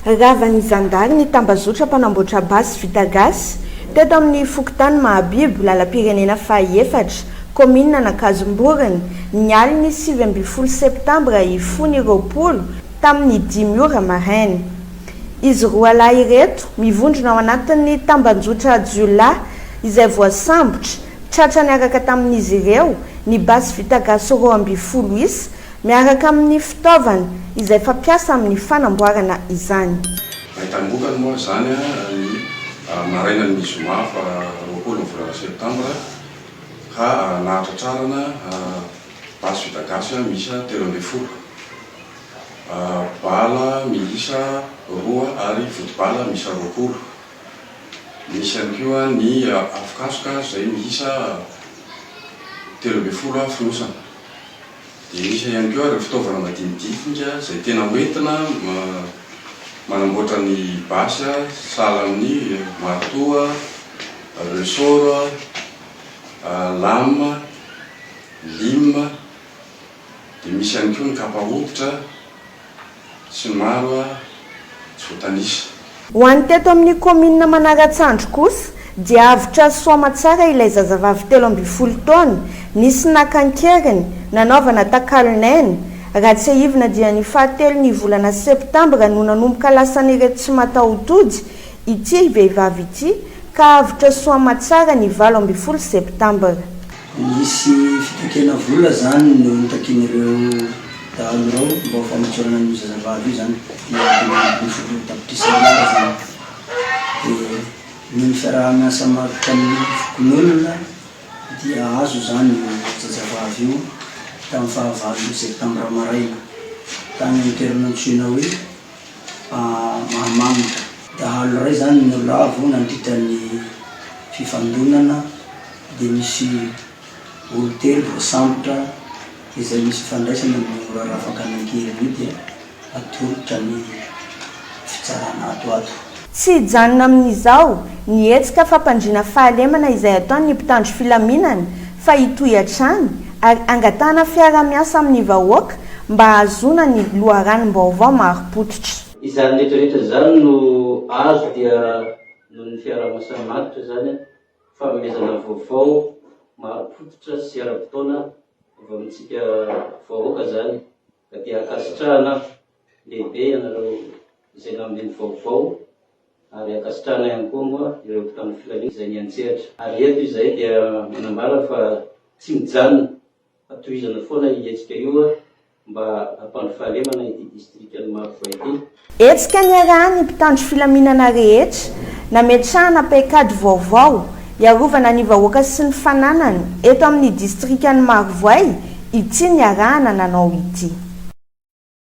Ravan'izandary ny tambazotra mpanamboatra basy vita gasy teto amin'ny Fokotany Mahabibo lalam-pirenena faha-efatra commune Nakazomborona ny aliny 7 septambra ifony roapolo tamin'ny 10 ora maraina. Izy roa lahy ireto mivondrona ao anatin'ny tambazotra jiolahy izay voasambotra tratrany araka tamin'izy ireo ny basy vita gasy 12 isa miaraka amin'ny fitaovana izay fampiasa amin'ny fanamboarana izany. Ahitambokany moa zany maraina ny zoma fa 20 septambra ka nahatratrarana basy vita gasy miisa 13 bala miisa 2 ary vodi-bala miisa 20. Misy ihany koa ny afikasoka izay miisa 13 fonosana. Dia misy ihany koa ireo fitaovana madinidinika izay tena hoentina manamboatra ny basy sahala amin'ny marteau, ressort, lame, lime, dia misy ihany koa ny kapa hoditra sy ny maro tsy voatanisa. Ho an'ny teto amin'ny commune Manaratsandro kosa dia avitra soama tsara ilay zazavavy 13 taona nisy nakankeriny nanaovana takalonena raha tsy ahivina dia ny 7 volana septambra no nanomboka lasan'ireto tsy mataho-tody ity vehivavy ity ka avitra soama tsara ny 12 septambra. Misy fitakena vola zany no nitakin'ireo dahalo reo mba ho famatsorana ny zazavavy io zany ny fototapitrisanara zany. Dia ny fiaraha-miasa maro tamin'ny fokon'olona dia azo zany zazavavy io tamin'ny 9 septambra maraina tany amin'ny toerana antsoina hoe Mahamanga. Dahalo ray zany no lavo nandritra ny fifandonana dia misy olo telo voasambotra izay misy fandraisana amin'ny ora rafaka anankely io dia atolotra ny fitsarana atoato. Tsy hijanona amin'izao ny hetsika fampandriana fahalemana izay ataon'ny mpitandro filaminana fa hitohy hatrany ary angatahana fiara-miasa amin'ny vahoaka mba ahazona ny loharanom-baovao maro-potitra. Izany rehetrarehetra zany no azo dia noho ny fiara-miasa matotra zany fanomezana vaovao maro-potitra sy ara-potoana avy amintsika vahoaka zany ka dia akasitrahana lehibe ianareo izay nameny vaovao ary akasitrahana ihany koa moa ireo mpitandro filaminana izay niantsehatra. Ary eto izay dia manambara fa tsy mijanona fa tohizana foana hetsika io mba hampandro fahalemana ity distrikan'ny Mahavoay ity. Hetsika ny arahany mpitandro filaminana rehetra nametrahana paikady vaovao iarovana ny vahoaka sy ny fananana eto amin'ny distrikan'ny Mahavoay ity ny arahana nanao ity.